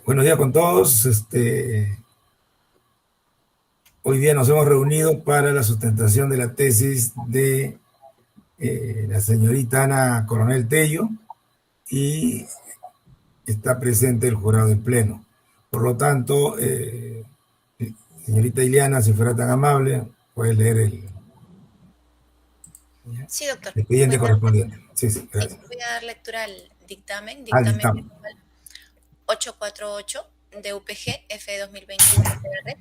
Buenos días con todos. Hoy día nos hemos reunido para la sustentación de la tesis de la señorita Ana Coronel Tello y está presente el jurado en pleno. Por lo tanto, señorita Ileana, si fuera tan amable, puede leer el Sí, doctor. expediente correspondiente. Sí, sí, Sí, gracias. voy a dar lectura al dictamen, Al dictamen dictamen. virtual 848 de UPG F 2021 TR,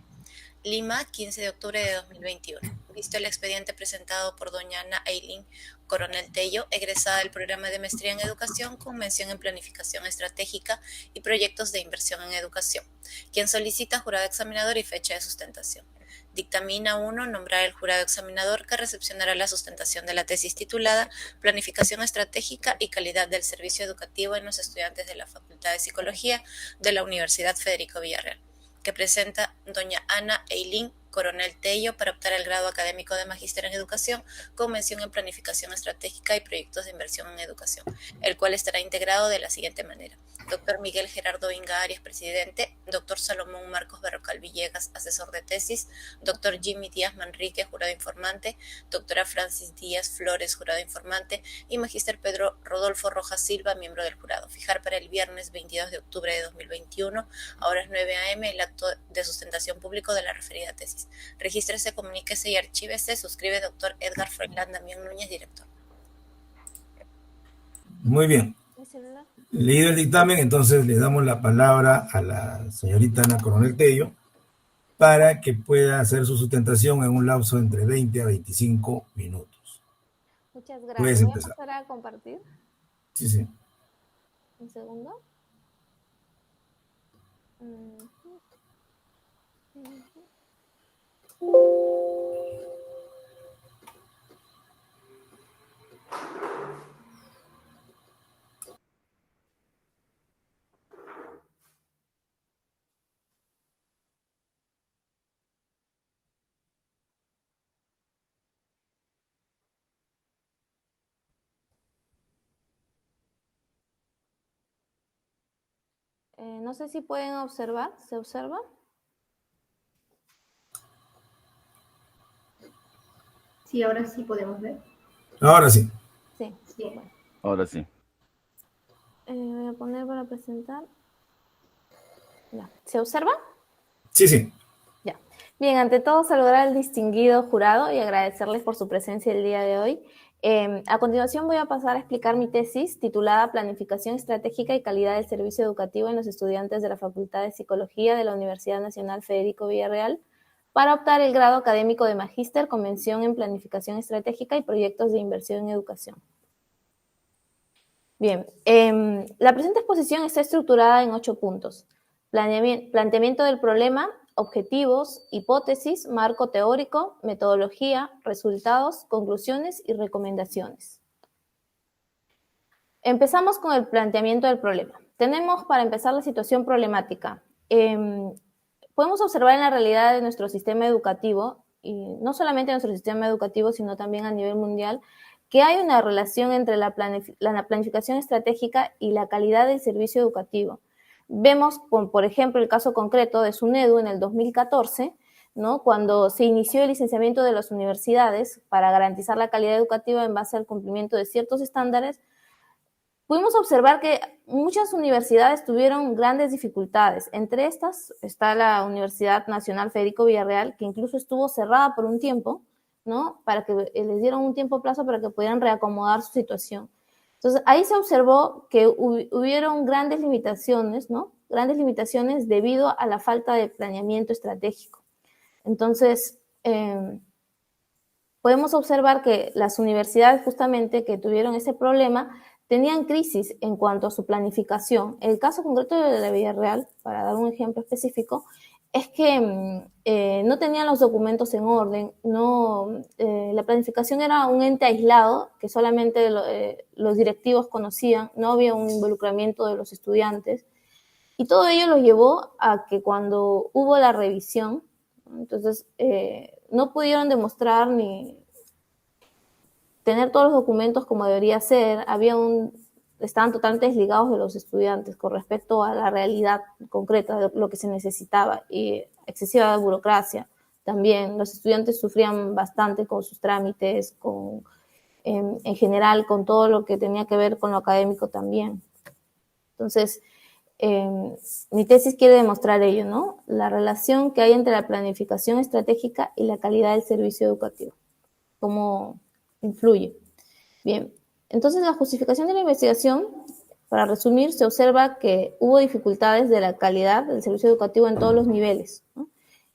Lima, 15 de octubre de 2021. Visto el expediente presentado por doña Ana Eileen Coronel Tello, egresada del programa de maestría en educación con mención en planificación estratégica y proyectos de inversión en educación, quien solicita jurado examinador y fecha de sustentación. Dictamina 1. Nombrar el jurado examinador que recepcionará la sustentación de la tesis titulada Planificación estratégica y calidad del servicio educativo en los estudiantes de la Facultad de Psicología de la Universidad Federico Villarreal, que presenta doña Ana Eileen Coronel Tello para optar al grado académico de Magíster en Educación con mención en Planificación Estratégica y Proyectos de Inversión en Educación, el cual estará integrado de la siguiente manera: Dr. Miguel Gerardo Inga Arias, presidente; Dr. Salomón Marcos Berrocal Villegas, asesor de tesis; Dr. Jimmy Díaz Manrique, jurado informante; Dra. Francis Díaz Flores, jurado informante; y Magíster Pedro Rodolfo Rojas Silva, miembro del jurado. Fijar para el viernes 22 de octubre de 2021, a horas 9 a.m., el acto de sustentación público de la referida tesis. Regístrese, comuníquese y archívese. Suscribe Dr. Edgar Froilán Damián Núñez, director. Muy bien. ¿Mi celular? Leído el dictamen, entonces le damos la palabra a la señorita Ana Coronel Tello para que pueda hacer su sustentación en un lapso entre 20 a 25 minutos. Muchas Puedes gracias. Voy a empezar. pasar a compartir. Sí, sí. Un segundo. No sé si pueden observar. ¿Se observa? Sí, ahora sí podemos ver. Ahora sí. Sí. Sí. Bueno. Ahora sí. Voy a poner para presentar. Ya. ¿Se observa? Sí, sí. Ya. Bien, ante todo saludar al distinguido jurado y agradecerles por su presencia el día de hoy. A continuación voy a pasar a explicar mi tesis titulada Planificación Estratégica y Calidad del Servicio Educativo en los estudiantes de la Facultad de Psicología de la Universidad Nacional Federico Villarreal para optar el grado académico de Magíster con mención en Planificación Estratégica y Proyectos de Inversión en Educación. Bien, la presente exposición está estructurada en 8 puntos. Planteamiento del problema, objetivos, hipótesis, marco teórico, metodología, resultados, conclusiones y recomendaciones. Empezamos con el planteamiento del problema. Tenemos para empezar la situación problemática. Podemos observar en la realidad de nuestro sistema educativo, y no solamente en nuestro sistema educativo, sino también a nivel mundial, que hay una relación entre la planificación estratégica y la calidad del servicio educativo. Vemos, por ejemplo, el caso concreto de SUNEDU en el 2014, ¿no? Cuando se inició el licenciamiento de las universidades para garantizar la calidad educativa en base al cumplimiento de ciertos estándares. Pudimos observar que muchas universidades tuvieron grandes dificultades. Entre estas está la Universidad Nacional Federico Villarreal, que incluso estuvo cerrada por un tiempo, ¿no? Para que les dieron un tiempo plazo para que pudieran reacomodar su situación. Entonces, ahí se observó que hubieron grandes limitaciones, ¿no? Grandes limitaciones debido a la falta de planeamiento estratégico. Entonces, podemos observar que las universidades justamente que tuvieron ese problema tenían crisis en cuanto a su planificación. El caso concreto de la Villarreal, para dar un ejemplo específico, es que no tenían los documentos en orden, la planificación era un ente aislado que solamente los directivos conocían, no había un involucramiento de los estudiantes, y todo ello los llevó a que cuando hubo la revisión, entonces no pudieron demostrar ni tener todos los documentos como debería ser. Había un estaban totalmente desligados de los estudiantes con respecto a la realidad concreta de lo que se necesitaba, y excesiva burocracia. También los estudiantes sufrían bastante con sus trámites, en general con todo lo que tenía que ver con lo académico también. Entonces, mi tesis quiere demostrar ello, ¿no? La relación que hay entre la planificación estratégica y la calidad del servicio educativo. ¿Cómo influye? Bien, entonces la justificación de la investigación, para resumir, se observa que hubo dificultades de la calidad del servicio educativo en todos los niveles, ¿no?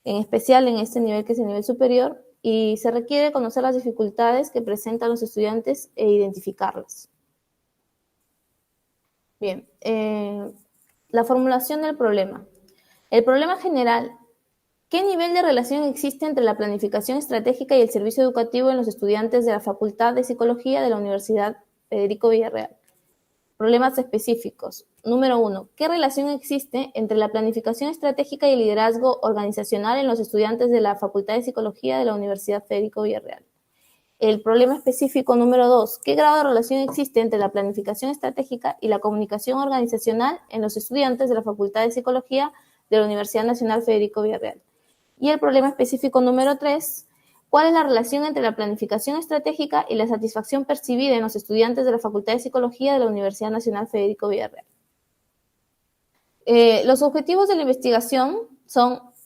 En especial en este nivel, que es el nivel superior, y se requiere conocer las dificultades que presentan los estudiantes e identificarlas. Bien, la formulación del problema. El problema general: ¿qué nivel de relación existe entre la planificación estratégica y el servicio educativo en los estudiantes de la Facultad de Psicología de la Universidad Federico Villarreal? Problemas específicos. Número 1. ¿Qué relación existe entre la planificación estratégica y el liderazgo organizacional en los estudiantes de la Facultad de Psicología de la Universidad Federico Villarreal? El problema específico número 2. ¿Qué grado de relación existe entre la planificación estratégica y la comunicación organizacional en los estudiantes de la Facultad de Psicología de la Universidad Nacional Federico Villarreal? Y el problema específico número 3. ¿Cuál es la relación entre la planificación estratégica y la satisfacción percibida en los estudiantes de la Facultad de Psicología de la Universidad Nacional Federico Villarreal? Los objetivos de la investigación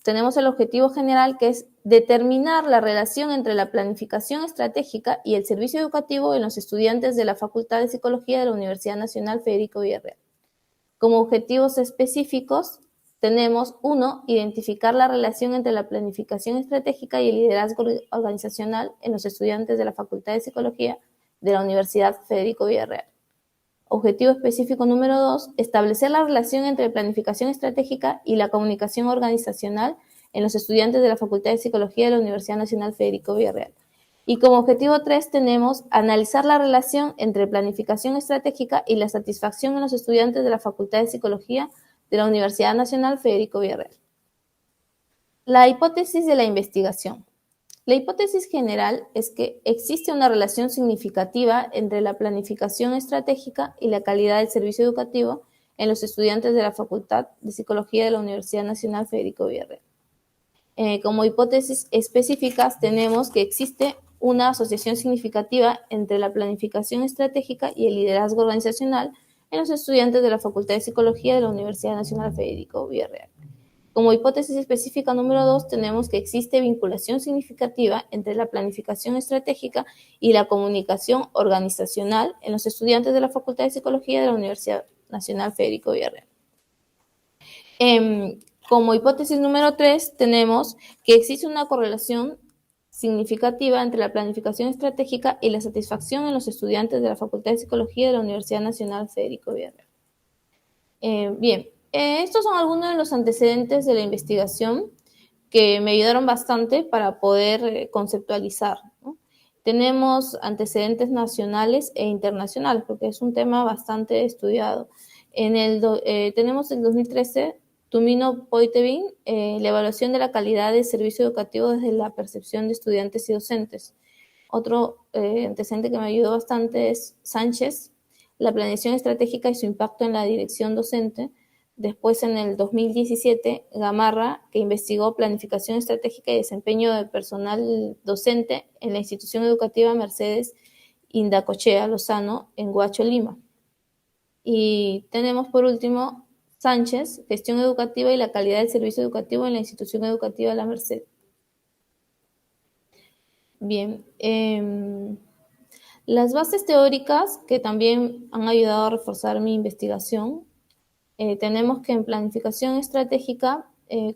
tenemos el objetivo general, que es determinar la relación entre la planificación estratégica y el servicio educativo en los estudiantes de la Facultad de Psicología de la Universidad Nacional Federico Villarreal. Como objetivos específicos tenemos: 1. Identificar la relación entre la planificación estratégica y el liderazgo organizacional en los estudiantes de la Facultad de Psicología de la Universidad Federico Villarreal. Objetivo específico número 2. Establecer la relación entre planificación estratégica y la comunicación organizacional en los estudiantes de la Facultad de Psicología de la Universidad Nacional Federico Villarreal. Y como objetivo 3 tenemos: analizar la relación entre planificación estratégica y la satisfacción en los estudiantes de la Facultad de Psicología de la Universidad Nacional Federico Villarreal. La hipótesis de la investigación. La hipótesis general es que existe una relación significativa entre la planificación estratégica y la calidad del servicio educativo en los estudiantes de la Facultad de Psicología de la Universidad Nacional Federico Villarreal. Como hipótesis específicas tenemos que existe una asociación significativa entre la planificación estratégica y el liderazgo organizacional en los estudiantes de la Facultad de Psicología de la Universidad Nacional Federico Villarreal. Como hipótesis específica número 2 tenemos que existe vinculación significativa entre la planificación estratégica y la comunicación organizacional en los estudiantes de la Facultad de Psicología de la Universidad Nacional Federico Villarreal. Como hipótesis número 3 tenemos que existe una correlación significativa entre la planificación estratégica y la satisfacción en los estudiantes de la Facultad de Psicología de la Universidad Nacional Federico Villarreal. Estos son algunos de los antecedentes de la investigación que me ayudaron bastante para poder conceptualizar, ¿no? Tenemos antecedentes nacionales e internacionales, porque es un tema bastante estudiado. Tenemos el 2013, Tumino Poitevin, la evaluación de la calidad del servicio educativo desde la percepción de estudiantes y docentes. Otro antecedente que me ayudó bastante es Sánchez, la planeación estratégica y su impacto en la dirección docente. Después, en el 2017, Gamarra, que investigó planificación estratégica y desempeño de personal docente en la institución educativa Mercedes Indacochea Lozano, en Huacho, Lima. Y tenemos, por último, Sánchez, gestión educativa y la calidad del servicio educativo en la institución educativa La Merced. Bien, las bases teóricas que también han ayudado a reforzar mi investigación. Tenemos que en planificación estratégica,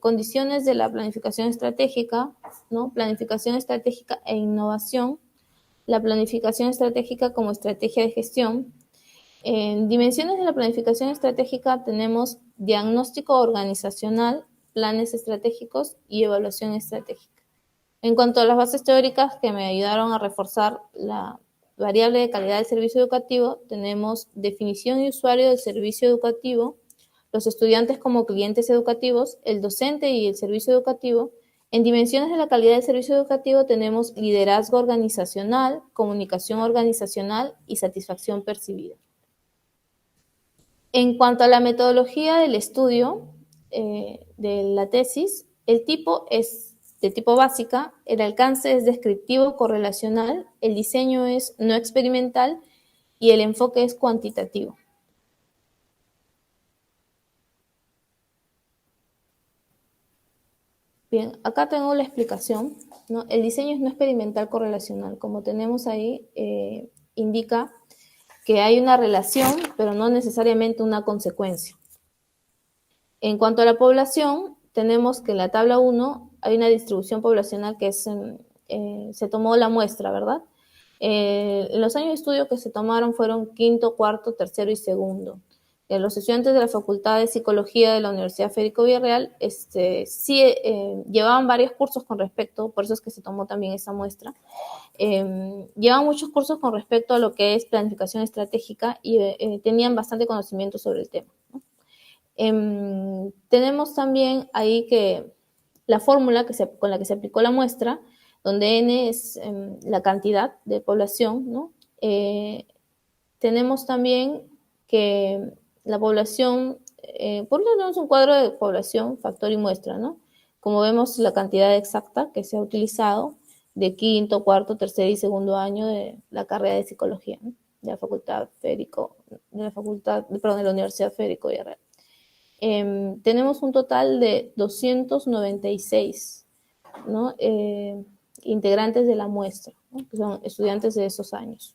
condiciones de la planificación estratégica, ¿no? Planificación estratégica e innovación, la planificación estratégica como estrategia de gestión. En dimensiones de la planificación estratégica tenemos diagnóstico organizacional, planes estratégicos y evaluación estratégica. En cuanto a las bases teóricas que me ayudaron a reforzar la variable de calidad del servicio educativo, tenemos definición y usuario del servicio educativo, los estudiantes como clientes educativos, el docente y el servicio educativo. En dimensiones de la calidad del servicio educativo tenemos liderazgo organizacional, comunicación organizacional y satisfacción percibida. En cuanto a la metodología del estudio de la tesis, el tipo es de tipo básica, el alcance es descriptivo correlacional, el diseño es no experimental y el enfoque es cuantitativo. Bien, acá tengo la explicación, ¿no? El diseño es no experimental correlacional. Como tenemos ahí, indica que hay una relación, pero no necesariamente una consecuencia. En cuanto a la población, tenemos que en la tabla 1 hay una distribución poblacional que es, se tomó la muestra, ¿verdad? Los años de estudio que se tomaron fueron quinto, cuarto, tercero y segundo. Los estudiantes de la Facultad de Psicología de la Universidad Federico Villarreal sí llevaban varios cursos con respecto, por eso es que se tomó también esa muestra. Llevaban muchos cursos con respecto a lo que es planificación estratégica y tenían bastante conocimiento sobre el tema, ¿no? Tenemos también ahí que la fórmula con la que se aplicó la muestra, donde n es la cantidad de población, ¿no? Tenemos también que la población, por lo tenemos un cuadro de población, factor y muestra, ¿no? Como vemos, la cantidad exacta que se ha utilizado de quinto, cuarto, tercer y segundo año de la carrera de psicología, ¿no? De la Universidad Federico Villarreal. Tenemos un total de 296, ¿no? Integrantes de la muestra, ¿no? Que son estudiantes de esos años.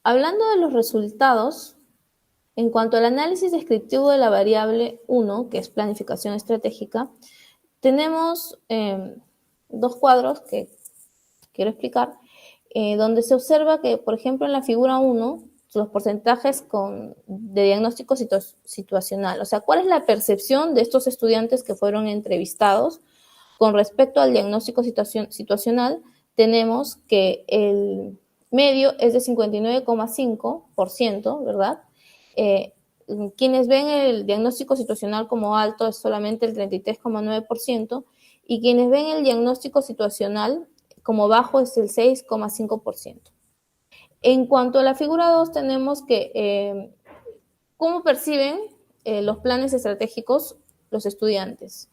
Hablando de los resultados, en cuanto al análisis descriptivo de la variable 1, que es planificación estratégica, tenemos dos cuadros que quiero explicar, donde se observa que, por ejemplo, en la figura 1, los porcentajes de diagnóstico situacional, o sea, cuál es la percepción de estos estudiantes que fueron entrevistados con respecto al diagnóstico situacional. Tenemos que el medio es de 59,5%, ¿verdad? Quienes ven el diagnóstico situacional como alto es solamente el 33,9% y quienes ven el diagnóstico situacional como bajo es el 6,5%. En cuanto a la figura 2, tenemos que cómo perciben los planes estratégicos los estudiantes.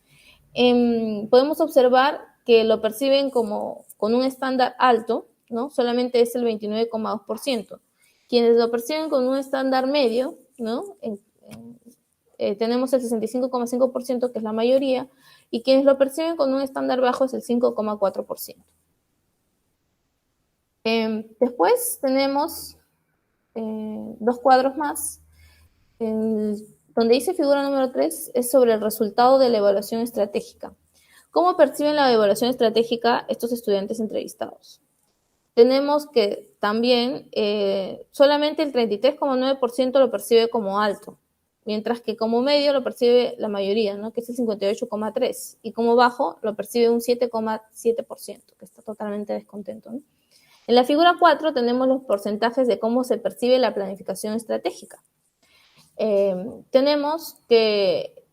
Podemos observar que lo perciben como con un estándar alto, ¿no? Solamente es el 29,2%. Quienes lo perciben con un estándar medio, ¿no? Tenemos el 65,5%, que es la mayoría, y quienes lo perciben con un estándar bajo es el 5,4%. Después tenemos dos cuadros más. Donde dice figura número 3 es sobre el resultado de la evaluación estratégica. ¿Cómo perciben la evaluación estratégica estos estudiantes entrevistados? Tenemos que también solamente el 33,9% lo percibe como alto, mientras que como medio lo percibe la mayoría, ¿no? Que es el 58,3%, y como bajo lo percibe un 7,7%, que está totalmente descontento, ¿no? En la figura 4 tenemos los porcentajes de cómo se percibe la planificación estratégica. Tenemos que,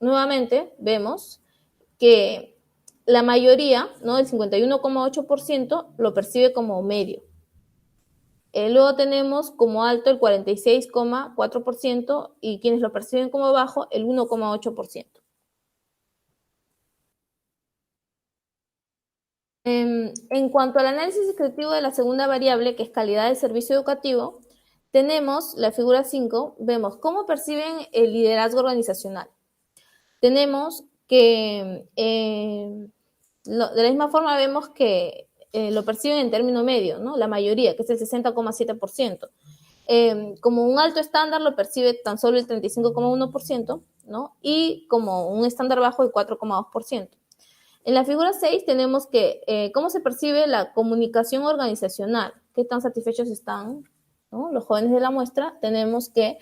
nuevamente, vemos que la mayoría, ¿no? El 51,8% lo percibe como medio. Luego tenemos como alto el 46,4% y quienes lo perciben como bajo el 1,8%. En cuanto al análisis descriptivo de la segunda variable, que es calidad del servicio educativo, tenemos la figura 5, vemos cómo perciben el liderazgo organizacional. Tenemos que, de la misma forma, vemos que lo perciben en término medio, ¿no? La mayoría, que es el 60,7%. Como un alto estándar lo percibe tan solo el 35,1%, ¿no? Y como un estándar bajo el 4,2%. En la figura 6 tenemos que cómo se percibe la comunicación organizacional, qué tan satisfechos están, ¿no? Los jóvenes de la muestra. Tenemos que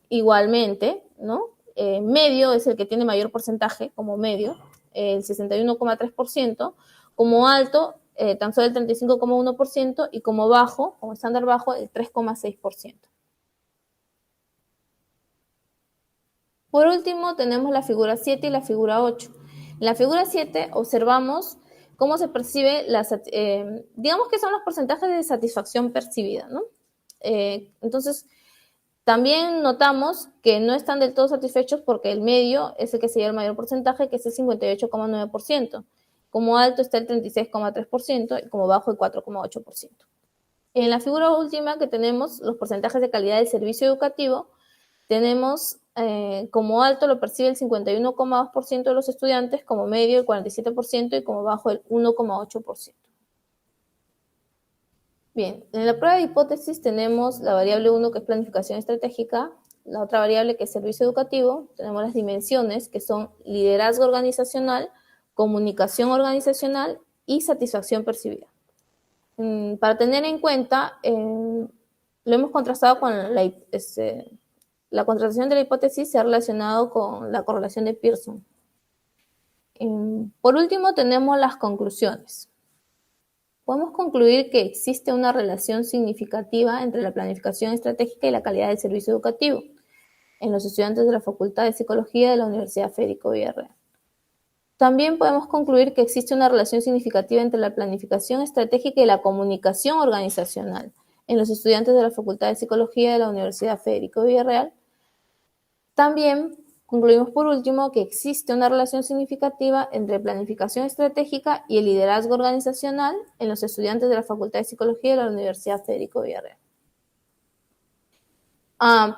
igualmente, ¿no? Medio es el que tiene mayor porcentaje como medio, el 61,3%, como alto tan solo el 35,1% y como bajo, como estándar bajo, el 3,6%. Por último tenemos la figura 7 y la figura 8. En la figura 7 observamos cómo se percibe, digamos que son los porcentajes de satisfacción percibida, ¿no? Entonces, también notamos que no están del todo satisfechos porque el medio es el que se lleva el mayor porcentaje, que es el 58,9%. Como alto está el 36,3% y como bajo el 4,8%. En la figura última que tenemos los porcentajes de calidad del servicio educativo, tenemos como alto lo percibe el 51,2% de los estudiantes, como medio el 47% y como bajo el 1,8%. Bien, en la prueba de hipótesis tenemos la variable 1 que es planificación estratégica, la otra variable que es servicio educativo, tenemos las dimensiones que son liderazgo organizacional, comunicación organizacional y satisfacción percibida. Para tener en cuenta, lo hemos contrastado con la contrastación de la hipótesis se ha relacionado con la correlación de Pearson. Por último, tenemos las conclusiones. Podemos concluir que existe una relación significativa entre la planificación estratégica y la calidad del servicio educativo en los estudiantes de la Facultad de Psicología de la Universidad Federico Villarreal. También podemos concluir que existe una relación significativa entre la planificación estratégica y la comunicación organizacional en los estudiantes de la Facultad de Psicología de la Universidad Federico Villarreal. También concluimos por último que existe una relación significativa entre planificación estratégica y el liderazgo organizacional en los estudiantes de la Facultad de Psicología de la Universidad Federico Villarreal.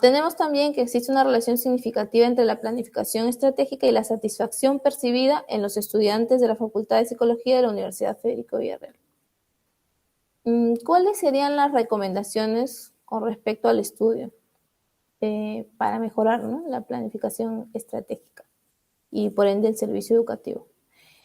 Tenemos también que existe una relación significativa entre la planificación estratégica y la satisfacción percibida en los estudiantes de la Facultad de Psicología de la Universidad Federico Villarreal. ¿Cuáles serían las recomendaciones con respecto al estudio para mejorar, ¿no?, la planificación estratégica y por ende el servicio educativo?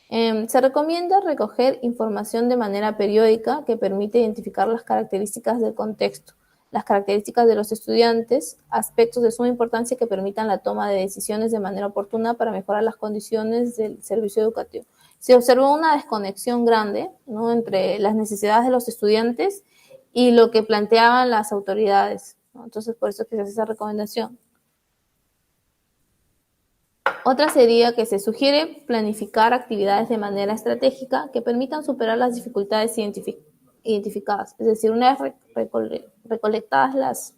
Se recomienda recoger información de manera periódica que permite identificar las características del contexto, las características de los estudiantes, aspectos de suma importancia que permitan la toma de decisiones de manera oportuna para mejorar las condiciones del servicio educativo. Se observó una desconexión grande, ¿no?, entre las necesidades de los estudiantes y lo que planteaban las autoridades, ¿no? Entonces, por eso es que se hace esa recomendación. Otra sería que se sugiere planificar actividades de manera estratégica que permitan superar las dificultades identificadas. Es decir, una vez recolectadas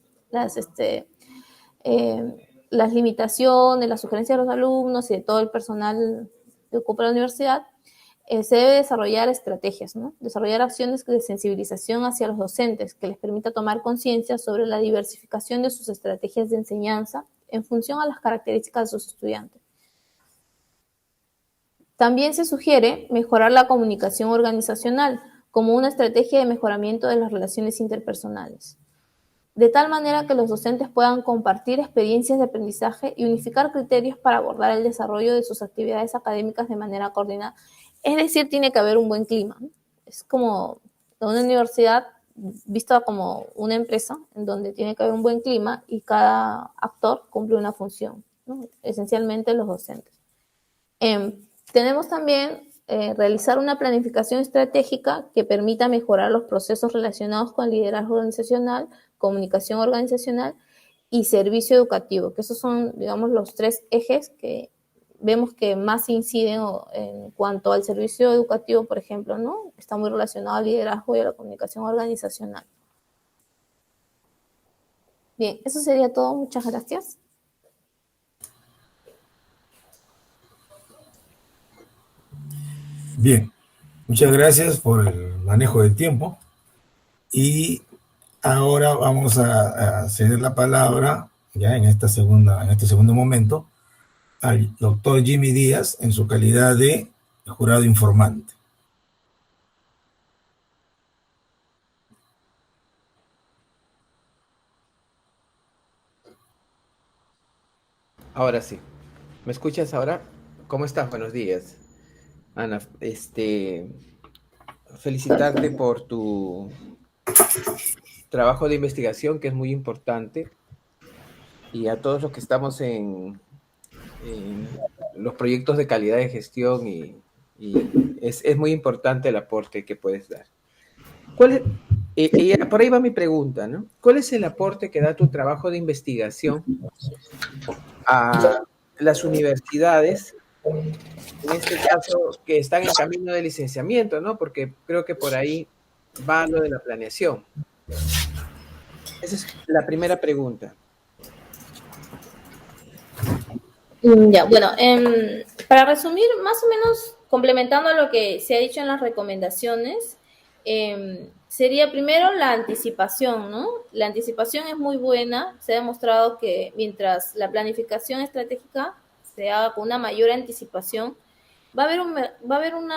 las limitaciones, las sugerencias de los alumnos y de todo el personal que ocupa la universidad, se debe desarrollar estrategias, ¿no? Desarrollar acciones de sensibilización hacia los docentes que les permita tomar conciencia sobre la diversificación de sus estrategias de enseñanza en función a las características de sus estudiantes. También se sugiere mejorar la comunicación organizacional como una estrategia de mejoramiento de las relaciones interpersonales, de tal manera que los docentes puedan compartir experiencias de aprendizaje y unificar criterios para abordar el desarrollo de sus actividades académicas de manera coordinada. Es decir, tiene que haber un buen clima. Es como una universidad vista como una empresa en donde tiene que haber un buen clima y cada actor cumple una función, ¿no? Esencialmente los docentes. Tenemos también realizar una planificación estratégica que permita mejorar los procesos relacionados con liderazgo organizacional, comunicación organizacional y servicio educativo, que esos son, digamos, los tres ejes que vemos que más inciden en cuanto al servicio educativo, por ejemplo, ¿no? Está muy relacionado al liderazgo y a la comunicación organizacional. Bien, eso sería todo. Muchas gracias. Bien, muchas gracias por el manejo del tiempo. Y ahora vamos a ceder la palabra, ya en este segundo momento, al doctor Jimmy Díaz en su calidad de jurado informante. Ahora sí. ¿Me escuchas ahora? ¿Cómo estás? Buenos días. Ana, felicitarte por tu trabajo de investigación, que es muy importante, y a todos los que estamos en los proyectos de calidad de gestión, y es muy importante el aporte que puedes dar. Por ahí va mi pregunta, ¿no? ¿Cuál es el aporte que da tu trabajo de investigación a las universidades, en este caso, que están en camino de licenciamiento, ¿no? Porque creo que por ahí va lo de la planeación. Esa es la primera pregunta. Ya, bueno, para resumir, más o menos complementando lo que se ha dicho en las recomendaciones, sería primero la anticipación, ¿no? La anticipación es muy buena, se ha demostrado que mientras la planificación estratégica se haga con una mayor anticipación, va a haber un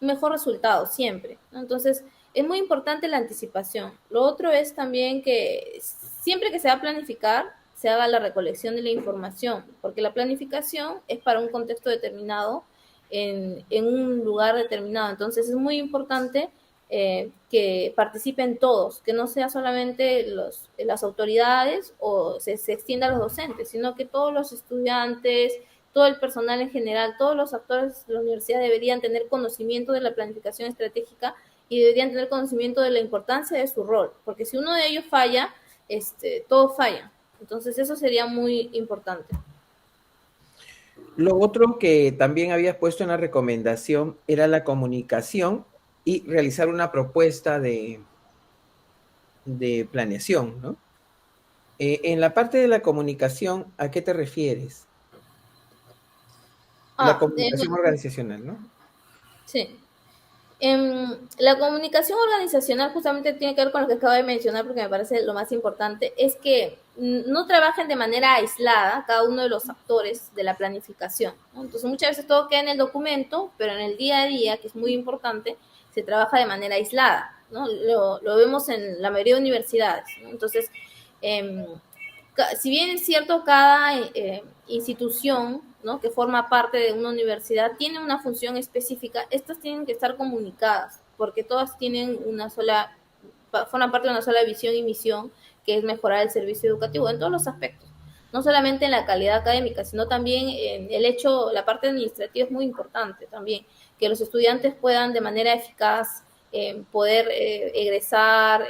mejor resultado siempre, ¿no? Entonces, es muy importante la anticipación. Lo otro es también que siempre que se va a planificar, se haga la recolección de la información, porque la planificación es para un contexto determinado, en un lugar determinado. Entonces, es muy importante que participen todos, que no sea solamente las autoridades o se extienda a los docentes, sino que todos los estudiantes, todo el personal en general, todos los actores de la universidad deberían tener conocimiento de la planificación estratégica y deberían tener conocimiento de la importancia de su rol, porque si uno de ellos falla, todos fallan. Entonces eso sería muy importante. Lo otro que también habías puesto en la recomendación era la comunicación y realizar una propuesta de planeación, ¿no? En la parte de la comunicación, ¿a qué te refieres? La comunicación organizacional, ¿no? Sí. La comunicación organizacional justamente tiene que ver con lo que acabo de mencionar, porque me parece lo más importante, es que no trabajen de manera aislada cada uno de los actores de la planificación, ¿no? Entonces muchas veces todo queda en el documento, pero en el día a día, que es muy importante, se trabaja de manera aislada, ¿no? Lo vemos en la mayoría de universidades, ¿no? Entonces, si bien es cierto, cada institución, ¿no?, que forma parte de una universidad tiene una función específica, estas tienen que estar comunicadas, porque todas tienen forman parte de una sola visión y misión, que es mejorar el servicio educativo en todos los aspectos, no solamente en la calidad académica, sino también en la parte administrativa es muy importante también, que los estudiantes puedan de manera eficaz poder egresar,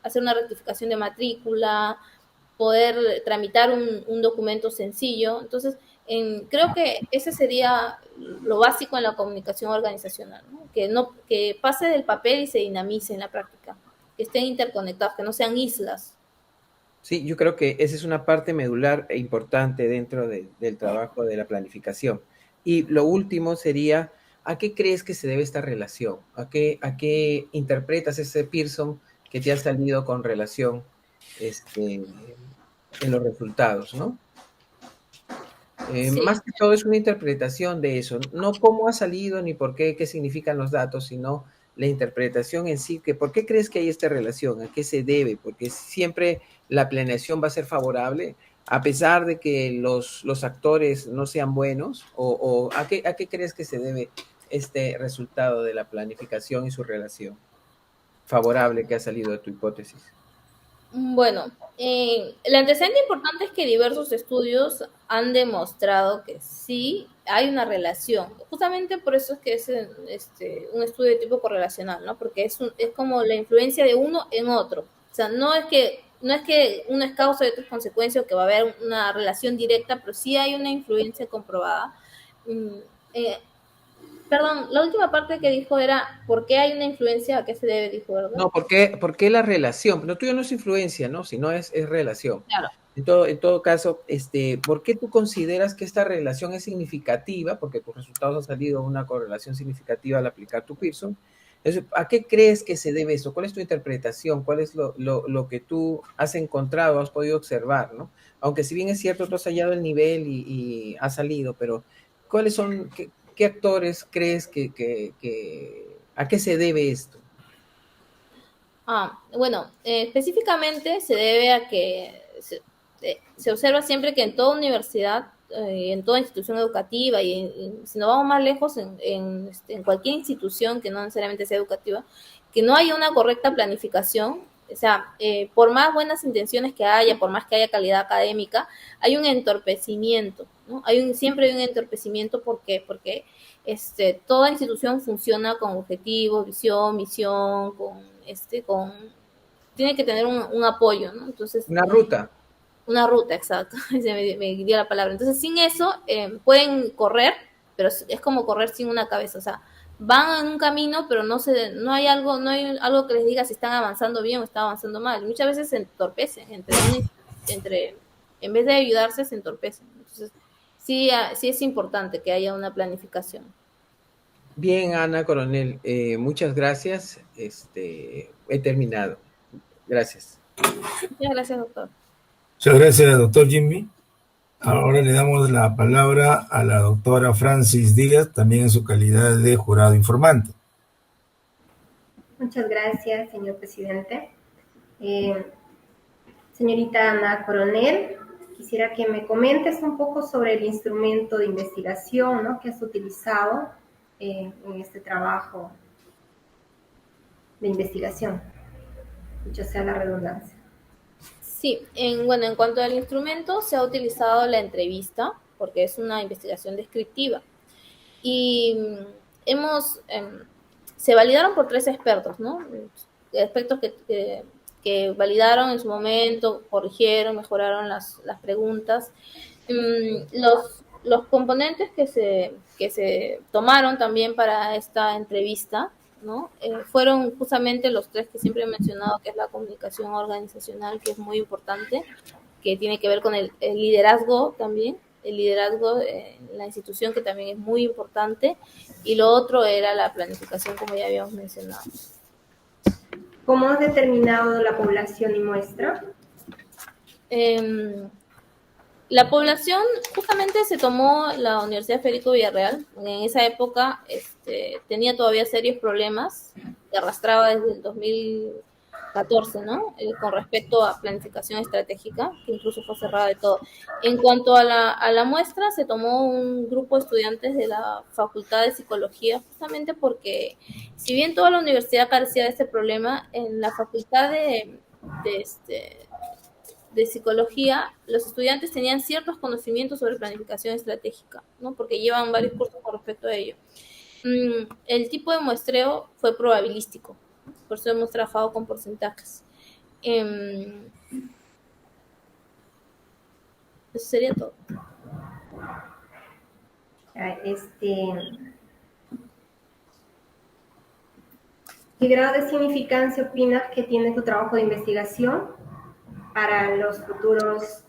hacer una rectificación de matrícula, poder tramitar un documento sencillo. Entonces, creo que ese sería lo básico en la comunicación organizacional, ¿no? Que pase del papel y se dinamice en la práctica, que estén interconectados, que no sean islas. Sí, yo creo que esa es una parte medular e importante dentro del trabajo de la planificación. Y lo último sería, ¿a qué crees que se debe esta relación? ¿A qué interpretas ese Pearson que te ha salido con relación en los resultados, ¿no? Sí. Más que todo es una interpretación de eso, no cómo ha salido ni por qué significan los datos, sino la interpretación en sí, que por qué crees que hay esta relación, a qué se debe, porque siempre la planeación va a ser favorable, a pesar de que los actores no sean buenos, o ¿a qué crees que se debe este resultado de la planificación y su relación favorable que ha salido de tu hipótesis? Bueno, el antecedente importante es que diversos estudios han demostrado que sí hay una relación. Justamente por eso es que es un estudio de tipo correlacional, ¿no? Porque es como la influencia de uno en otro. O sea, no es que uno es causa y otro es consecuencia, o que va a haber una relación directa, pero sí hay una influencia comprobada. Perdón, la última parte que dijo era ¿por qué hay una influencia? ¿A qué se debe? Dijo, ¿verdad? No, ¿por qué la relación? Lo tuyo no es influencia, ¿no? Sino es relación. Claro. En todo caso, ¿por qué tú consideras que esta relación es significativa? Porque tus resultados han salido una correlación significativa al aplicar tu Pearson. ¿A qué crees que se debe eso? ¿Cuál es tu interpretación? ¿Cuál es lo que tú has encontrado, has podido observar, ¿no? Aunque si bien es cierto, tú has hallado el nivel y ha salido, pero ¿cuáles son, qué actores crees a qué se debe esto? Bueno, específicamente se debe a que se observa siempre que en toda universidad, en toda institución educativa, y si no vamos más lejos, en cualquier institución que no necesariamente sea educativa, que no haya una correcta planificación. O sea, por más buenas intenciones que haya, por más que haya calidad académica, hay un entorpecimiento, ¿no? Siempre hay un entorpecimiento. ¿Por qué? Porque toda institución funciona con objetivos, visión, misión, tiene que tener un apoyo, ¿no? Entonces, Una ruta. una ruta, exacto, me dio la palabra. Entonces, sin eso, pueden correr, pero es como correr sin una cabeza. O sea, van en un camino, pero no hay algo que les diga si están avanzando bien o están avanzando mal. Muchas veces se entorpecen en vez de ayudarse, se entorpecen. Entonces, sí es importante que haya una planificación. Bien, Ana Coronel, muchas gracias. He terminado. Gracias. Muchas gracias, doctor. Muchas gracias, doctor Jimmy. Ahora le damos la palabra a la doctora Francis Díaz, también en su calidad de jurado informante. Muchas gracias, señor presidente. Señorita Ana Coronel, quisiera que me comentes un poco sobre el instrumento de investigación, ¿no?, que has utilizado en este trabajo de investigación. Dicho sea la redundancia. Sí, en cuanto al instrumento, se ha utilizado la entrevista, porque es una investigación descriptiva. Y se validaron por 3 expertos, ¿no? Expertos que validaron en su momento, corrigieron, mejoraron las preguntas. Los componentes que se tomaron también para esta entrevista, ¿no? Fueron justamente los 3 que siempre he mencionado, que es la comunicación organizacional, que es muy importante, que tiene que ver con el liderazgo también, el liderazgo en la institución, que también es muy importante, y lo otro era la planificación, como ya habíamos mencionado. ¿Cómo has determinado la población y muestra? La población justamente se tomó la Universidad Federico Villarreal. En esa época tenía todavía serios problemas que arrastraba desde el 2014, ¿no? Con respecto a planificación estratégica, que incluso fue cerrada de todo. En cuanto a la muestra, se tomó un grupo de estudiantes de la Facultad de Psicología, justamente porque, si bien toda la universidad carecía de este problema, en la Facultad de Psicología, los estudiantes tenían ciertos conocimientos sobre planificación estratégica, ¿no? Porque llevan varios cursos con respecto a ello. El tipo de muestreo fue probabilístico, por eso hemos trabajado con porcentajes. Eso sería todo. ¿Qué grado de significancia opinas que tiene tu trabajo de investigación para los futuros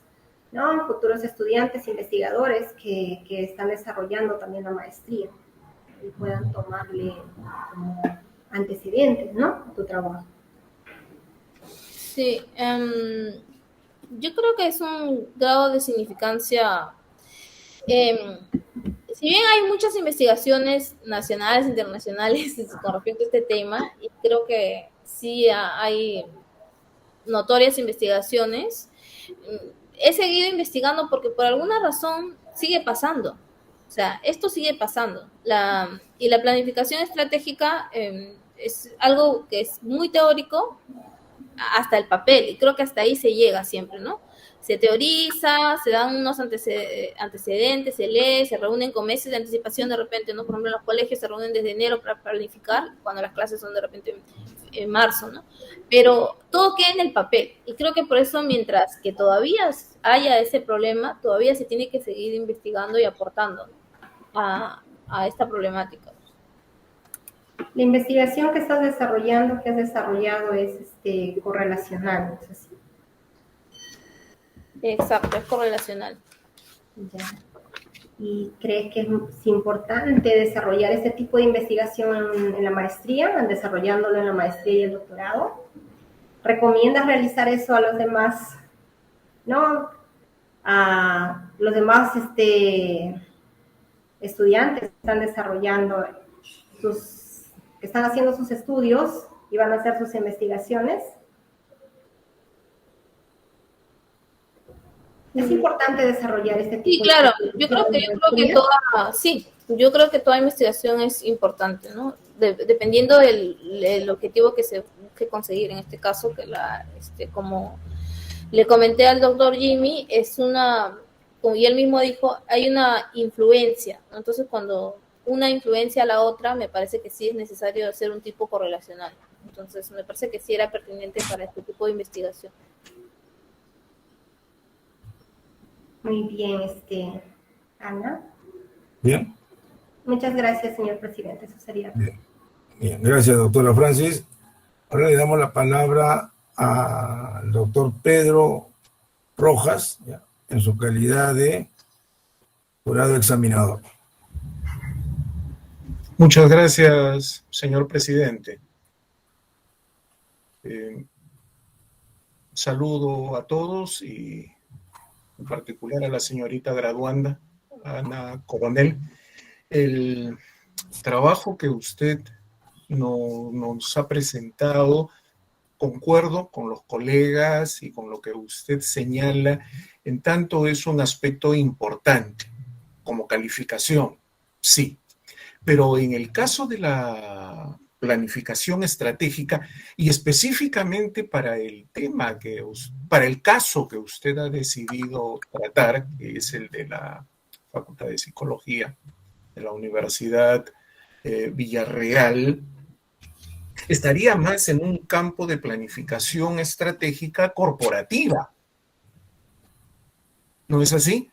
estudiantes, investigadores que están desarrollando también la maestría y puedan tomarle como antecedentes, ¿no?, a tu trabajo? Sí, yo creo que es un grado de significancia. Si bien hay muchas investigaciones nacionales e internacionales con respecto a este tema, y creo que sí hay notorias investigaciones, he seguido investigando porque por alguna razón sigue pasando. O sea, esto sigue pasando. Y la planificación estratégica es algo que es muy teórico hasta el papel, y creo que hasta ahí se llega siempre, ¿no? Se teoriza, se dan unos antecedentes, se lee, se reúnen con meses de anticipación de repente, ¿no? Por ejemplo, en los colegios se reúnen desde enero para planificar, cuando las clases son de repente en marzo, ¿no? Pero todo queda en el papel, y creo que por eso, mientras que todavía haya ese problema, todavía se tiene que seguir investigando y aportando, ¿no?, a esta problemática. La investigación que has desarrollado es correlacional, ¿no es así? Exacto, es correlacional. Ya. ¿Y crees que es importante desarrollar este tipo de investigación en la maestría, desarrollándolo en la maestría y el doctorado? ¿Recomiendas realizar eso a los demás, no? A los demás estudiantes que están desarrollando que están haciendo sus estudios y van a hacer sus investigaciones. Es importante desarrollar este tipo de... Sí, claro. Yo creo que toda investigación es importante, ¿no? Dependiendo del objetivo que se busque conseguir. En este caso, como le comenté al doctor Jimmy, como él mismo dijo, hay una influencia, ¿no? Entonces, cuando una influencia a la otra, me parece que sí es necesario hacer un tipo correlacional. Entonces, me parece que sí era pertinente para este tipo de investigación. Muy bien, Ana. Bien. Muchas gracias, señor presidente. Eso sería todo. Bien, gracias, doctora Francis. Ahora le damos la palabra al doctor Pedro Rojas, ya, en su calidad de jurado examinador. Muchas gracias, señor presidente. Saludo a todos y en particular a la señorita graduanda, Ana Coronel. El trabajo que usted nos ha presentado, concuerdo con los colegas y con lo que usted señala, en tanto es un aspecto importante como calificación, sí. Pero en el caso de la planificación estratégica y específicamente para el tema para el caso que usted ha decidido tratar, que es el de la Facultad de Psicología de la Universidad Villarreal, estaría más en un campo de planificación estratégica corporativa. ¿No es así?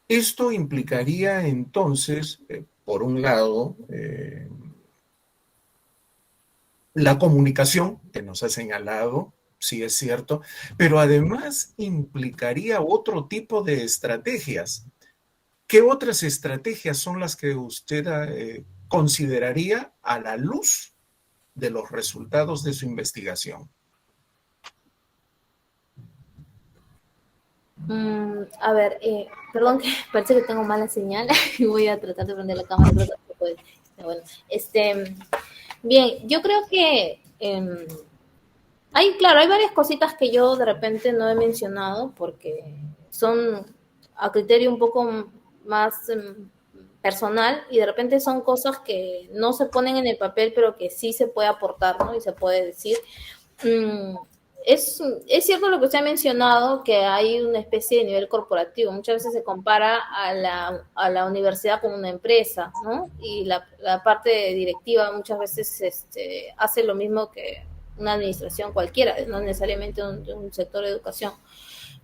Esto implicaría entonces, por un lado, la comunicación, que nos ha señalado, sí es cierto, pero además implicaría otro tipo de estrategias. ¿Qué otras estrategias son las que usted consideraría a la luz de los resultados de su investigación? A ver, perdón que parece que tengo mala señal y voy a tratar de prender la cámara. Bueno, bien, yo creo que hay varias cositas que yo de repente no he mencionado porque son a criterio un poco más personal y de repente son cosas que no se ponen en el papel pero que sí se puede aportar, ¿no? Y se puede decir. Es cierto lo que usted ha mencionado, que hay una especie de nivel corporativo. Muchas veces se compara a la universidad con una empresa, ¿no? Y la parte directiva muchas veces hace lo mismo que una administración cualquiera, no necesariamente un sector de educación.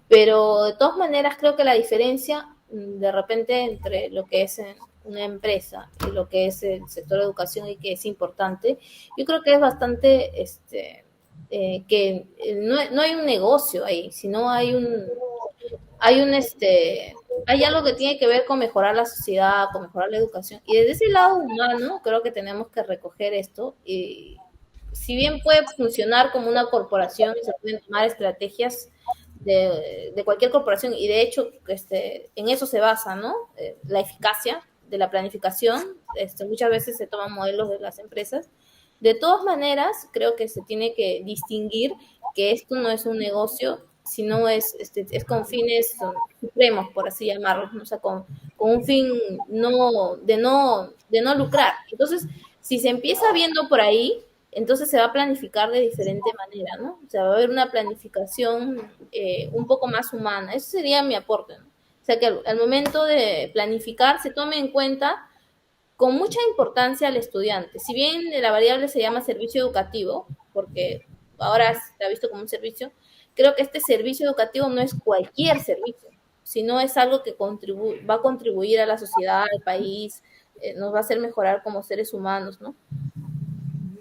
Pero de todas maneras creo que la diferencia de repente entre lo que es una empresa y lo que es el sector de educación y que es importante, yo creo que es bastante... que no hay un negocio ahí, sino hay algo que tiene que ver con mejorar la sociedad, con mejorar la educación. Y desde ese lado humano, creo que tenemos que recoger esto. Y si bien puede funcionar como una corporación, se pueden tomar estrategias de cualquier corporación, y de hecho en eso se basa, ¿no? La eficacia de la planificación. Muchas veces se toman modelos de las empresas. De todas maneras, creo que se tiene que distinguir que esto no es un negocio, sino es con fines supremos, por así llamarlos, ¿no? O sea, con un fin de no lucrar. Entonces, si se empieza viendo por ahí, entonces se va a planificar de diferente manera, ¿no? O sea, va a haber una planificación un poco más humana. Eso sería mi aporte, ¿no? O sea, que al momento de planificar se tome en cuenta con mucha importancia al estudiante. Si bien la variable se llama servicio educativo, porque ahora se ha visto como un servicio, creo que este servicio educativo no es cualquier servicio, sino es algo que va a contribuir a la sociedad, al país, nos va a hacer mejorar como seres humanos, ¿no?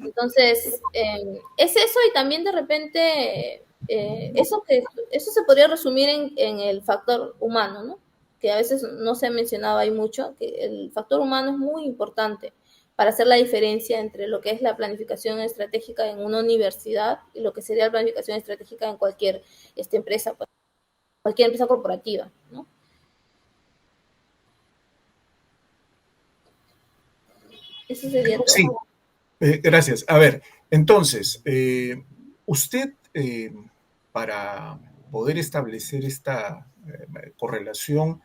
Entonces, es eso, y también de repente eso se podría resumir en el factor humano, ¿no? Que a veces no se ha mencionado ahí mucho, que el factor humano es muy importante para hacer la diferencia entre lo que es la planificación estratégica en una universidad y lo que sería la planificación estratégica en cualquier empresa, cualquier empresa corporativa, ¿no? Eso sería todo. Sí, gracias. A ver, entonces, usted, para poder establecer esta correlación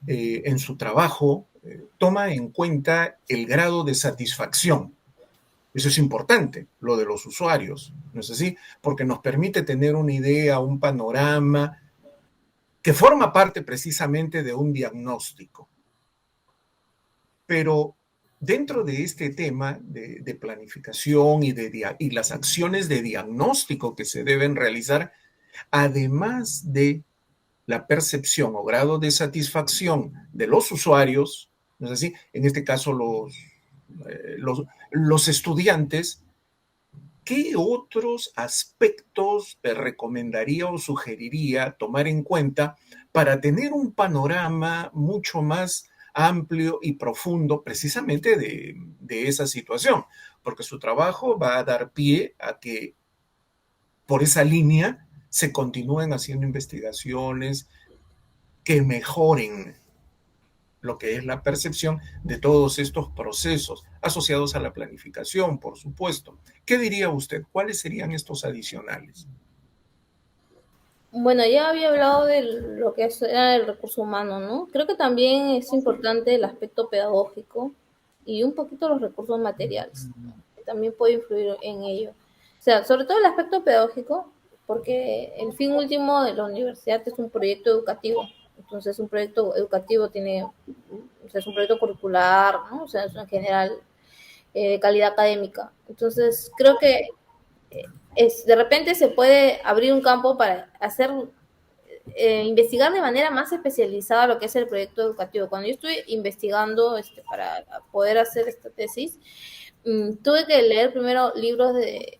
en su trabajo, toma en cuenta el grado de satisfacción. Eso es importante, lo de los usuarios, ¿no es así? Porque nos permite tener una idea, un panorama que forma parte precisamente de un diagnóstico. Pero dentro de este tema de planificación y las acciones de diagnóstico que se deben realizar, además de la percepción o grado de satisfacción de los usuarios, ¿no es así? En este caso, los estudiantes, ¿qué otros aspectos te recomendaría o sugeriría tomar en cuenta para tener un panorama mucho más amplio y profundo precisamente de esa situación? Porque su trabajo va a dar pie a que por esa línea se continúen haciendo investigaciones que mejoren lo que es la percepción de todos estos procesos asociados a la planificación, por supuesto. ¿Qué diría usted? ¿Cuáles serían estos adicionales? Bueno, ya había hablado de lo que era el recurso humano, ¿no? Creo que también es importante el aspecto pedagógico y un poquito los recursos materiales, ¿no? Que también puede influir en ello. O sea, sobre todo el aspecto pedagógico, porque el fin último de la universidad es un proyecto educativo. Entonces, un proyecto educativo tiene, o sea, es un proyecto curricular, ¿no? O sea, es en general de calidad académica. Entonces, creo que de repente se puede abrir un campo para hacer, investigar de manera más especializada lo que es el proyecto educativo. Cuando yo estuve investigando para poder hacer esta tesis, tuve que leer primero libros de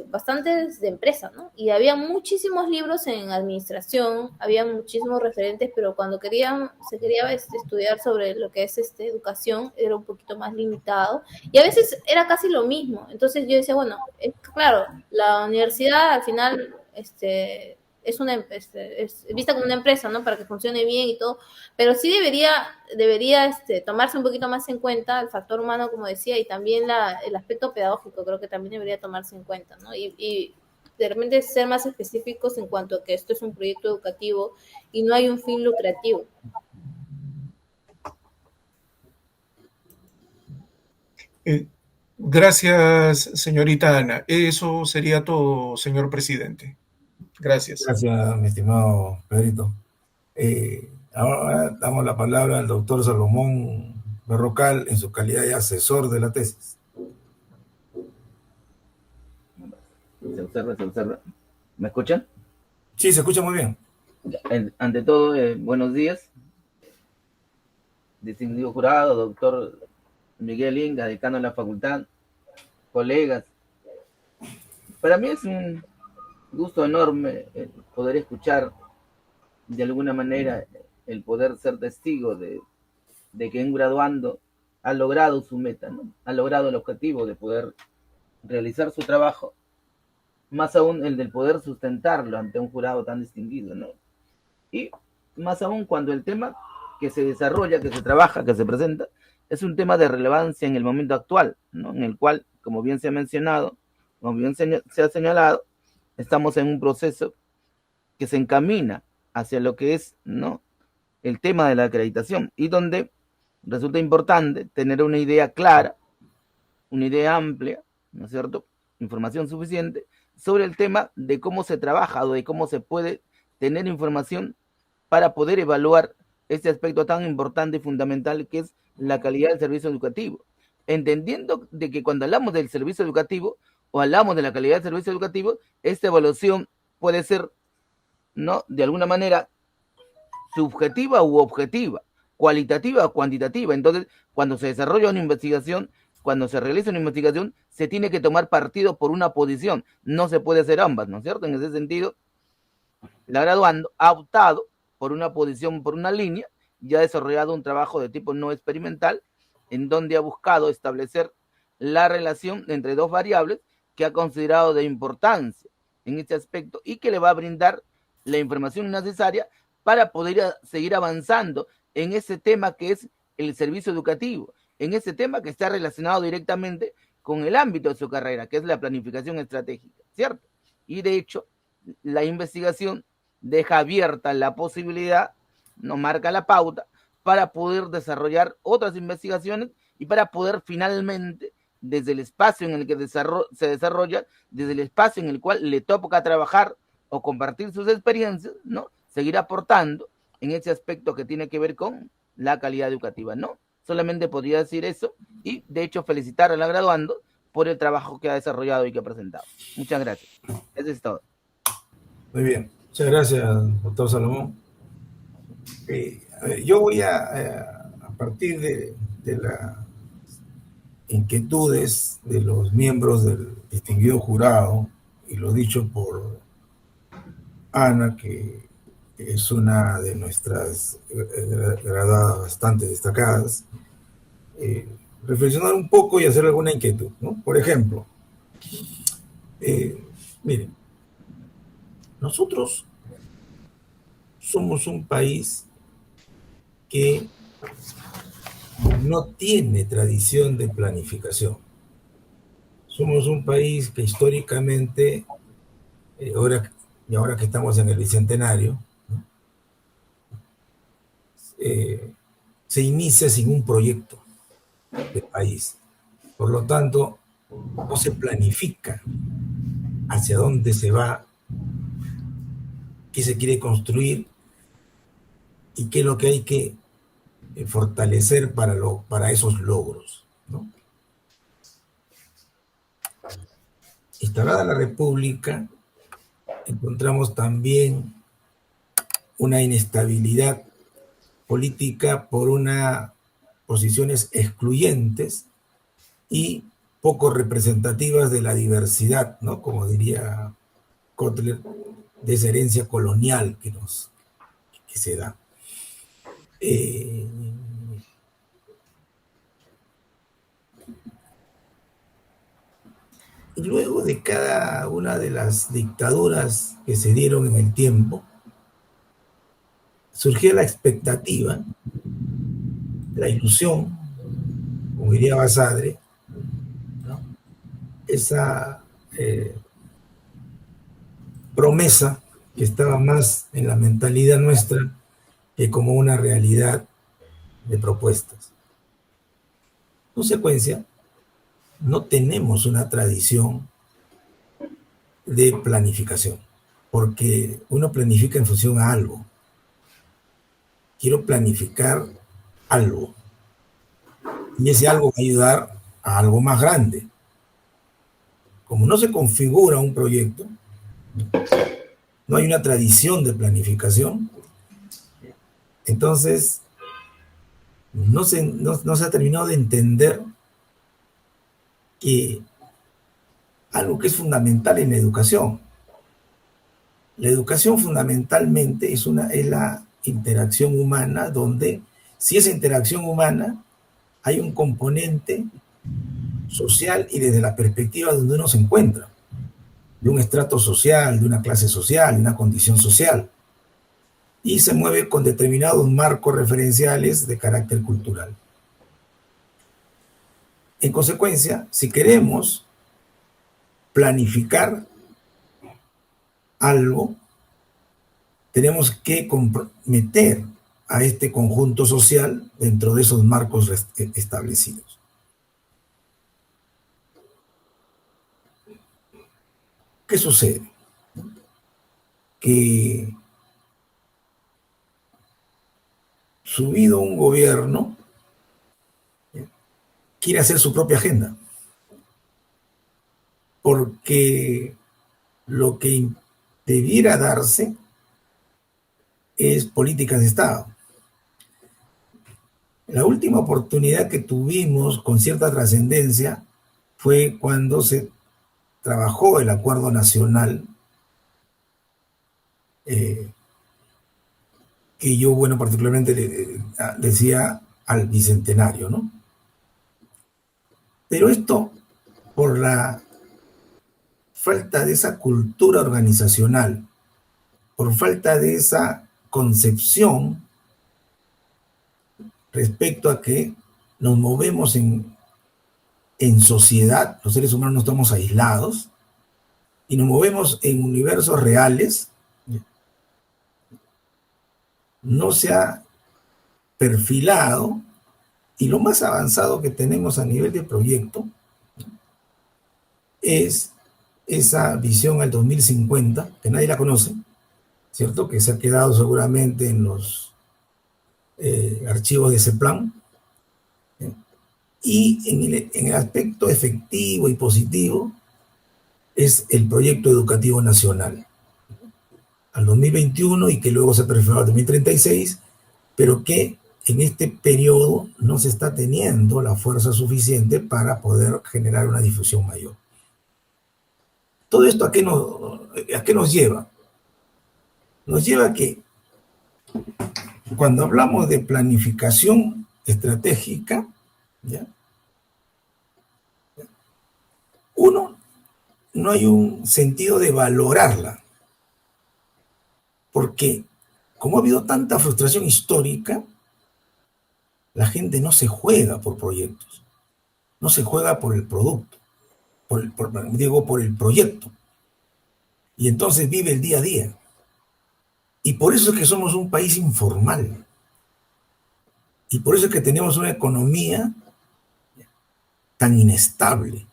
bastantes de empresa, ¿no? Y había muchísimos libros en administración, había muchísimos referentes, pero cuando se quería estudiar sobre lo que es educación, era un poquito más limitado, y a veces era casi lo mismo. Entonces yo decía, bueno, claro, la universidad al final es vista como una empresa, ¿no? Para que funcione bien y todo, pero sí debería tomarse un poquito más en cuenta el factor humano, como decía, y también el aspecto pedagógico, creo que también debería tomarse en cuenta, ¿no? Y de repente ser más específicos en cuanto a que esto es un proyecto educativo y no hay un fin lucrativo. Gracias, señorita Ana. Eso sería todo, señor presidente. Gracias. Gracias, mi estimado Pedrito. Ahora damos la palabra al doctor Salomón Berrocal en su calidad de asesor de la tesis. Se observa. ¿Me escuchan? Sí, se escucha muy bien. Ante todo, buenos días. Distinguido jurado, doctor Miguel Inga, decano de la facultad, colegas. Para mí es un gusto enorme poder escuchar de alguna manera, el poder ser testigo de que un graduando ha logrado su meta, ¿no? Ha logrado el objetivo de poder realizar su trabajo, más aún el del poder sustentarlo ante un jurado tan distinguido, ¿no? Y más aún cuando el tema que se desarrolla, que se trabaja, que se presenta, es un tema de relevancia en el momento actual, ¿no? En el cual, como bien se ha mencionado, como bien se ha señalado, estamos en un proceso que se encamina hacia lo que es, ¿no?, el tema de la acreditación, y donde resulta importante tener una idea clara, una idea amplia, ¿no es cierto?, información suficiente sobre el tema de cómo se trabaja o de cómo se puede tener información para poder evaluar este aspecto tan importante y fundamental que es la calidad del servicio educativo, entendiendo de que cuando hablamos del servicio educativo o hablamos de la calidad del servicio educativo, esta evaluación puede ser, ¿no?, de alguna manera subjetiva u objetiva, cualitativa o cuantitativa. Entonces, cuando se desarrolla una investigación, cuando se realiza una investigación, se tiene que tomar partido por una posición, no se puede hacer ambas, ¿no es cierto? En ese sentido, la graduando ha optado por una posición, por una línea, y ha desarrollado un trabajo de tipo no experimental, en donde ha buscado establecer la relación entre dos variables que ha considerado de importancia en este aspecto y que le va a brindar la información necesaria para poder seguir avanzando en ese tema que es el servicio educativo, en ese tema que está relacionado directamente con el ámbito de su carrera, que es la planificación estratégica, ¿cierto? Y de hecho, la investigación deja abierta la posibilidad, no marca la pauta, para poder desarrollar otras investigaciones y para poder finalmente, desde el espacio en el que se desarrolla, desde el espacio en el cual le toca trabajar o compartir sus experiencias, ¿no?, seguir aportando en ese aspecto que tiene que ver con la calidad educativa, ¿no? Solamente podría decir eso y, de hecho, felicitar a la graduando por el trabajo que ha desarrollado y que ha presentado. Muchas gracias. Eso es todo. Muy bien. Muchas gracias, doctor Salomón. Yo voy a partir de inquietudes de los miembros del distinguido jurado, y lo dicho por Ana, que es una de nuestras graduadas bastante destacadas, reflexionar un poco y hacer alguna inquietud, ¿no? Por ejemplo, miren, nosotros somos un país que no tiene tradición de planificación. Somos un país que históricamente, ahora que estamos en el Bicentenario, ¿no? Se inicia sin un proyecto de país. Por lo tanto, no se planifica hacia dónde se va, qué se quiere construir y qué es lo que hay que fortalecer para esos logros, ¿no? Instalada la República, encontramos también una inestabilidad política por unas posiciones excluyentes y poco representativas de la diversidad, ¿no? Como diría Kotler, de esa herencia colonial que se da. Y luego de cada una de las dictaduras que se dieron en el tiempo, surgió la expectativa, la ilusión, como diría Basadre, ¿no? Esa promesa que estaba más en la mentalidad nuestra que como una realidad de propuestas. En consecuencia, no tenemos una tradición de planificación, porque uno planifica en función a algo. Quiero planificar algo, y ese algo va a ayudar a algo más grande. Como no se configura un proyecto, no hay una tradición de planificación, entonces no se ha terminado de entender que algo que es fundamental en la educación. La educación fundamentalmente es la interacción humana, donde si esa interacción humana hay un componente social y desde la perspectiva donde uno se encuentra, de un estrato social, de una clase social, de una condición social, y se mueve con determinados marcos referenciales de carácter cultural. En consecuencia, si queremos planificar algo, tenemos que comprometer a este conjunto social dentro de esos marcos establecidos. ¿Qué sucede? Que subido un gobierno, quiere hacer su propia agenda, porque lo que debiera darse es políticas de Estado. La última oportunidad que tuvimos con cierta trascendencia fue cuando se trabajó el Acuerdo Nacional, que yo, bueno, particularmente le decía al Bicentenario, ¿no? Pero esto, por la falta de esa cultura organizacional, por falta de esa concepción respecto a que nos movemos en sociedad, los seres humanos no estamos aislados, y nos movemos en universos reales, no se ha perfilado, y lo más avanzado que tenemos a nivel de proyecto es esa visión al 2050, que nadie la conoce, ¿cierto? Que se ha quedado seguramente en los archivos de ese plan. Y en el aspecto efectivo y positivo es el proyecto educativo nacional al 2021 y que luego se perfiló al 2036, pero que en este periodo no se está teniendo la fuerza suficiente para poder generar una difusión mayor. ¿Todo esto a qué nos lleva? Nos lleva a que cuando hablamos de planificación estratégica, ¿ya? Uno, no hay un sentido de valorarla, porque como ha habido tanta frustración histórica, la gente no se juega por proyectos, no se juega por el producto, por el proyecto, y entonces vive el día a día. Y por eso es que somos un país informal, y por eso es que tenemos una economía tan inestable,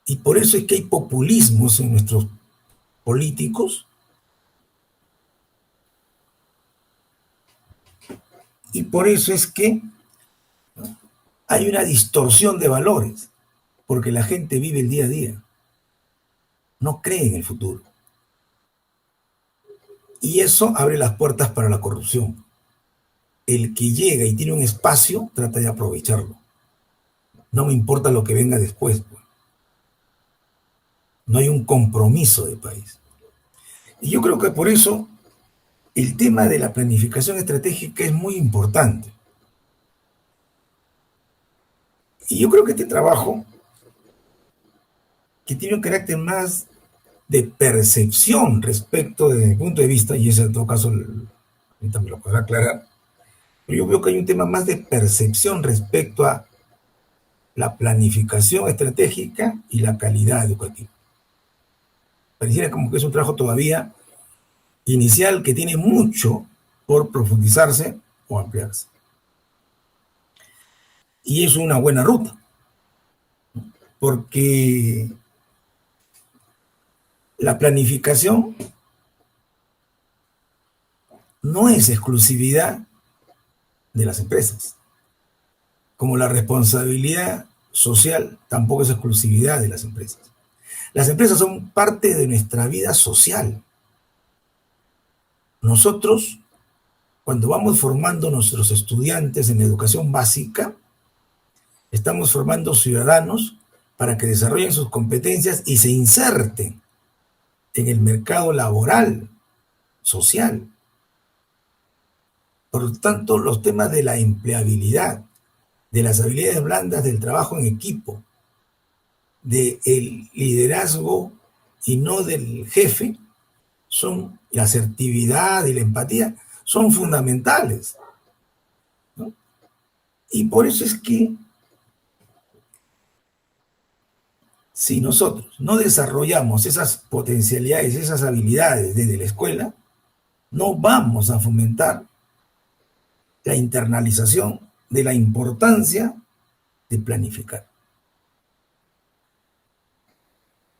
y por eso es que hay populismos en nuestros políticos, y por eso es que hay una distorsión de valores, porque la gente vive el día a día, no cree en el futuro. Y eso abre las puertas para la corrupción. El que llega y tiene un espacio, trata de aprovecharlo. No me importa lo que venga después, pues. No hay un compromiso de país. Y yo creo que por eso el tema de la planificación estratégica es muy importante. Y yo creo que este trabajo, que tiene un carácter más de percepción respecto desde mi punto de vista, y eso en todo caso ahorita me lo podrá aclarar, pero yo veo que hay un tema más de percepción respecto a la planificación estratégica y la calidad educativa. Pareciera como que es un trabajo todavía inicial que tiene mucho por profundizarse o ampliarse. Y es una buena ruta, porque la planificación no es exclusividad de las empresas, como la responsabilidad social tampoco es exclusividad de las empresas. Las empresas son parte de nuestra vida social. Nosotros, cuando vamos formando a nuestros estudiantes en educación básica, estamos formando ciudadanos para que desarrollen sus competencias y se inserten en el mercado laboral, social. Por lo tanto, los temas de la empleabilidad, de las habilidades blandas del trabajo en equipo, del liderazgo y no del jefe, son la asertividad y la empatía, son fundamentales, ¿no? Y por eso es que si nosotros no desarrollamos esas potencialidades, esas habilidades desde la escuela, no vamos a fomentar la internalización de la importancia de planificar,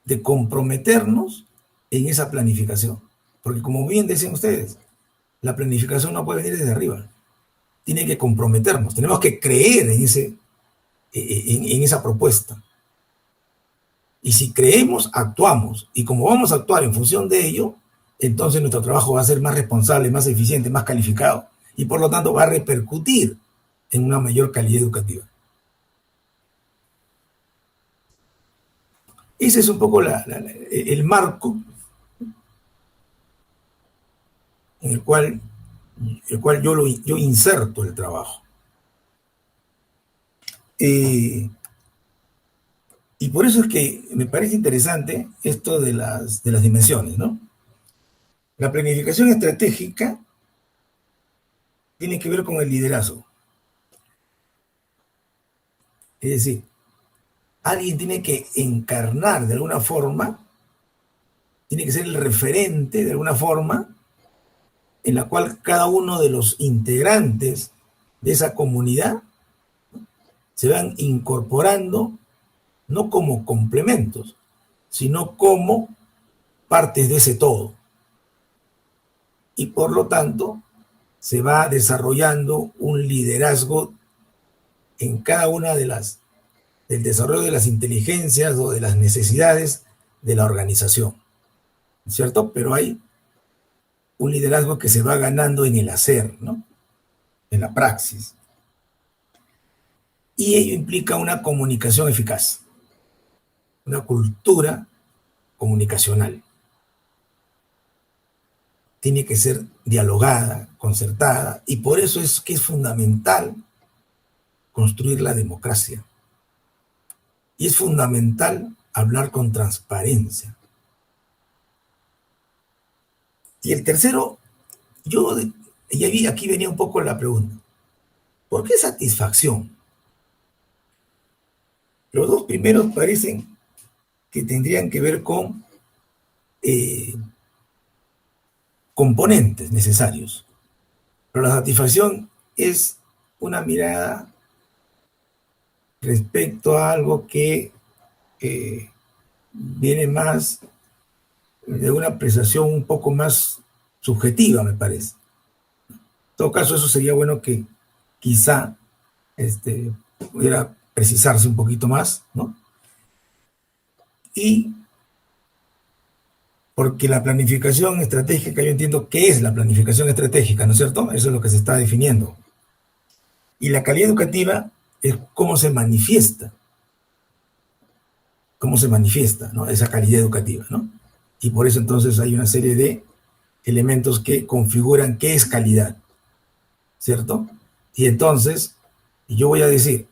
de comprometernos en esa planificación. Porque como bien decían ustedes, la planificación no puede venir desde arriba. Tiene que comprometernos, tenemos que creer en esa propuesta. Y si creemos, actuamos. Y como vamos a actuar en función de ello, entonces nuestro trabajo va a ser más responsable, más eficiente, más calificado. Y por lo tanto va a repercutir en una mayor calidad educativa. Ese es un poco el marco en el cual yo inserto el trabajo. Y por eso es que me parece interesante esto de las dimensiones, ¿no? La planificación estratégica tiene que ver con el liderazgo. Es decir, alguien tiene que encarnar de alguna forma, tiene que ser el referente de alguna forma, en la cual cada uno de los integrantes de esa comunidad se van incorporando no como complementos, sino como partes de ese todo. Y por lo tanto, se va desarrollando un liderazgo en cada una del desarrollo de las inteligencias o de las necesidades de la organización, ¿cierto? Pero hay un liderazgo que se va ganando en el hacer, ¿no? en la praxis. Y ello implica una comunicación eficaz, una cultura comunicacional. Tiene que ser dialogada, concertada, y por eso es que es fundamental construir la democracia. Y es fundamental hablar con transparencia. Y el tercero, aquí venía un poco la pregunta. ¿Por qué satisfacción? Los dos primeros parecen que tendrían que ver con componentes necesarios. Pero la satisfacción es una mirada respecto a algo que viene más de una apreciación un poco más subjetiva, me parece. En todo caso, eso sería bueno que quizá pudiera precisarse un poquito más, ¿no? Y porque la planificación estratégica, yo entiendo qué es la planificación estratégica, ¿no es cierto? Eso es lo que se está definiendo. Y la calidad educativa es cómo se manifiesta, ¿no? Esa calidad educativa, ¿no? Y por eso entonces hay una serie de elementos que configuran qué es calidad, ¿cierto? Y entonces, yo voy a decir,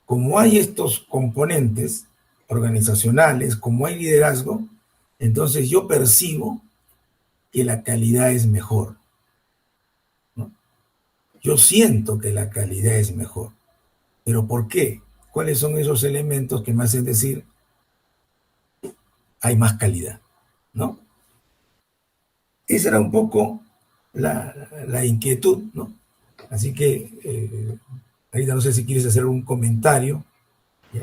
como hay estos componentes organizacionales, como hay liderazgo, entonces yo percibo que la calidad es mejor, ¿no? Yo siento que la calidad es mejor. ¿Pero por qué? ¿Cuáles son esos elementos que me hacen decir hay más calidad, ¿no? Esa era un poco la inquietud, ¿no? Así que, ahorita no sé si quieres hacer un comentario,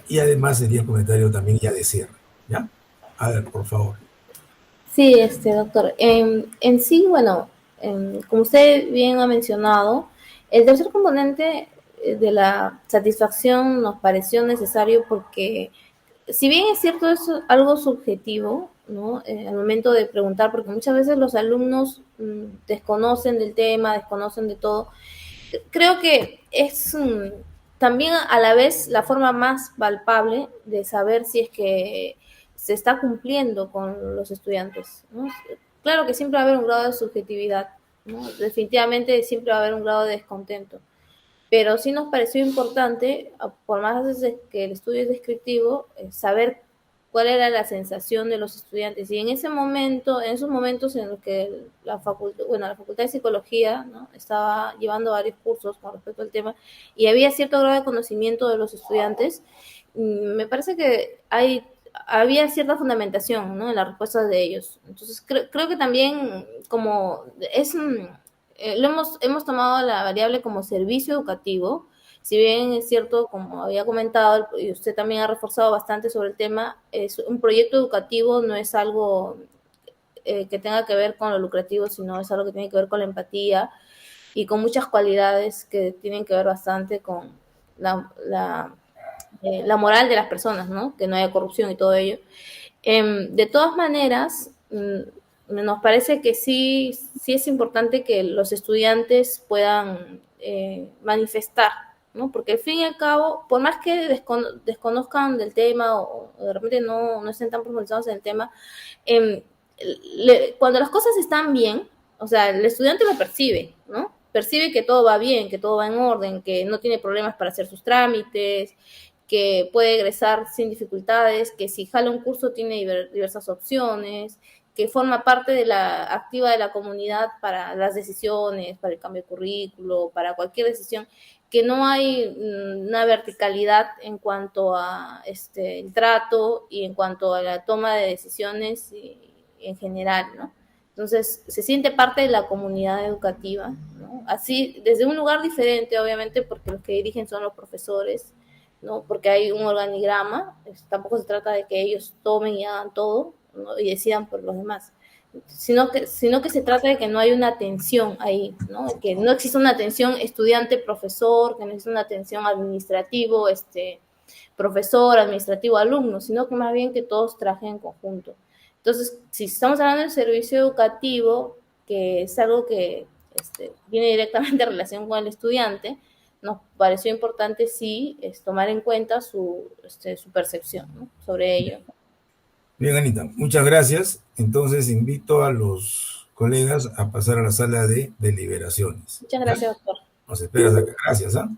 y además sería el comentario también ya de cierre, ¿ya? A ver, por favor. Sí, doctor. En sí, bueno, como usted bien ha mencionado, el tercer componente de la satisfacción nos pareció necesario porque, si bien es cierto, es algo subjetivo, ¿no? Al momento de preguntar, porque muchas veces los alumnos desconocen del tema, desconocen de todo. Creo que es también a la vez la forma más palpable de saber si es que se está cumpliendo con los estudiantes, ¿no? Claro que siempre va a haber un grado de subjetividad, ¿no? Definitivamente siempre va a haber un grado de descontento, pero sí nos pareció importante, por más veces que el estudio es descriptivo, saber cuál era la sensación de los estudiantes. Y en esos momentos en los que la Facultad de Psicología, ¿no?, estaba llevando varios cursos con respecto al tema, y había cierto grado de conocimiento de los estudiantes, me parece que había cierta fundamentación, ¿no?, en las respuestas de ellos. Entonces, creo que también, como hemos tomado la variable como servicio educativo. Si bien es cierto, como había comentado, y usted también ha reforzado bastante sobre el tema, es un proyecto educativo, no es algo que tenga que ver con lo lucrativo, sino es algo que tiene que ver con la empatía y con muchas cualidades que tienen que ver bastante con la moral de las personas, ¿no? Que no haya corrupción y todo ello. De todas maneras, nos parece que sí es importante que los estudiantes puedan manifestar, ¿no? Porque al fin y al cabo, por más que desconozcan del tema o de repente no estén tan profundizados en el tema, cuando las cosas están bien, o sea, el estudiante lo percibe, ¿no? Percibe que todo va bien, que todo va en orden, que no tiene problemas para hacer sus trámites, que puede egresar sin dificultades, que si jala un curso tiene diversas opciones, que forma parte activa de la comunidad para las decisiones, para el cambio de currículo, para cualquier decisión, que no hay una verticalidad en cuanto a el trato y en cuanto a la toma de decisiones en general, ¿no? Entonces, se siente parte de la comunidad educativa, ¿no? Así, desde un lugar diferente, obviamente, porque los que dirigen son los profesores, ¿no? Porque hay un organigrama, tampoco se trata de que ellos tomen y hagan todo, ¿no?, y decidan por los demás, sino que se trata de que no hay una atención ahí, ¿no? Que no existe una atención estudiante-profesor, que no existe una atención administrativo, profesor, administrativo, alumno, sino que más bien que todos trabajen en conjunto. Entonces, si estamos hablando del servicio educativo, que es algo que viene directamente en relación con el estudiante, nos pareció importante sí tomar en cuenta su percepción, ¿no?, sobre ello. Bien, Anita, muchas gracias. Entonces invito a los colegas a pasar a la sala de deliberaciones. Muchas ¿Ya? gracias, doctor. Nos esperas acá. Gracias, ¿ah?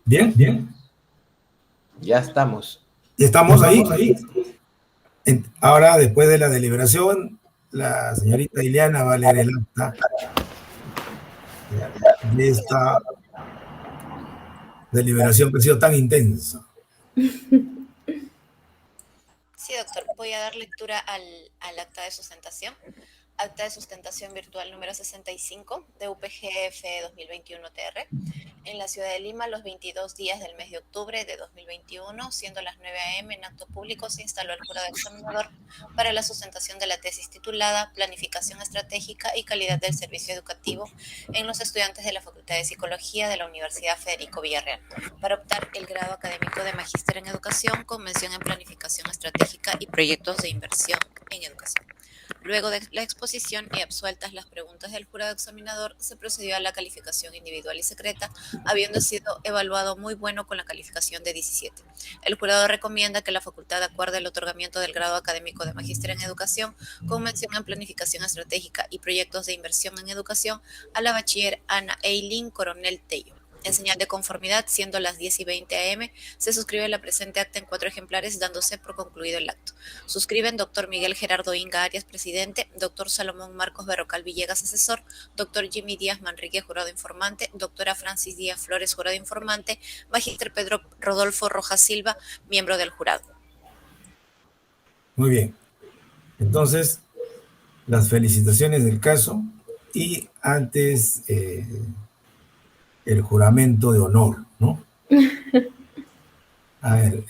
Bien, bien. Ya estamos. Estamos ahí. Ahora, después de la deliberación, la señorita Ileana va a leer el acta de esta deliberación que ha sido tan intensa. Sí, doctor. Voy a dar lectura al acta de sustentación. Acta de sustentación virtual número 65 de UPGF 2021-TR. En la ciudad de Lima, los 22 días del mes de octubre de 2021, siendo las 9 a.m., en acto público se instaló el jurado examinador para la sustentación de la tesis titulada Planificación Estratégica y Calidad del Servicio Educativo en los estudiantes de la Facultad de Psicología de la Universidad Federico Villarreal, para optar el grado académico de Magíster en Educación con mención en Planificación Estratégica y Proyectos de Inversión en Educación. Luego de la exposición y absueltas las preguntas del jurado examinador, se procedió a la calificación individual y secreta, habiendo sido evaluado muy bueno con la calificación de 17. El jurado recomienda que la facultad acuerde el otorgamiento del grado académico de Magíster en Educación con mención en Planificación Estratégica y Proyectos de Inversión en Educación a la bachiller Ana Eileen Coronel Tello. En señal de conformidad, siendo las 10:20 a.m., se suscribe la presente acta en 4 ejemplares, dándose por concluido el acto. Suscriben doctor Miguel Gerardo Inga Arias, presidente; doctor Salomón Marcos Berrocal Villegas, asesor; doctor Jimmy Díaz Manrique, jurado informante; doctora Francis Díaz Flores, jurado informante; magíster Pedro Rodolfo Rojas Silva, miembro del jurado. Muy bien. Entonces, las felicitaciones del caso y antes el juramento de honor, ¿no? A ver,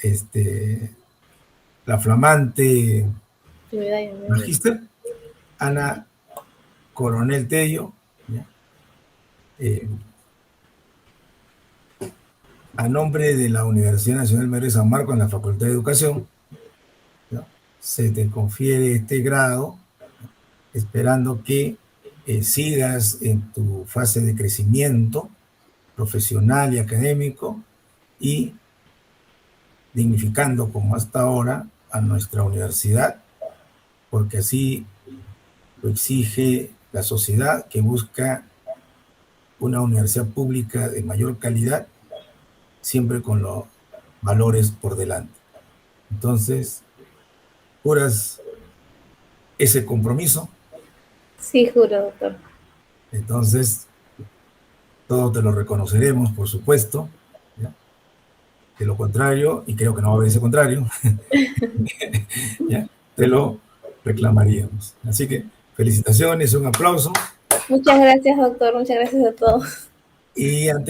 la flamante magíster Ana Coronel Tello, ¿ya? A nombre de la Universidad Nacional Mayor de San Marcos en la Facultad de Educación, ¿ya? Se te confiere este grado, esperando que sigas en tu fase de crecimiento profesional y académico y dignificando como hasta ahora a nuestra universidad, porque así lo exige la sociedad, que busca una universidad pública de mayor calidad, siempre con los valores por delante. Entonces, ¿juras ese compromiso? Sí, juro, doctor. Entonces, todos te lo reconoceremos, por supuesto, ¿ya? De lo contrario, y creo que no va a haber ese contrario, ¿ya? Te lo reclamaríamos. Así que felicitaciones, un aplauso. Muchas gracias, doctor. Muchas gracias a todos. Y ante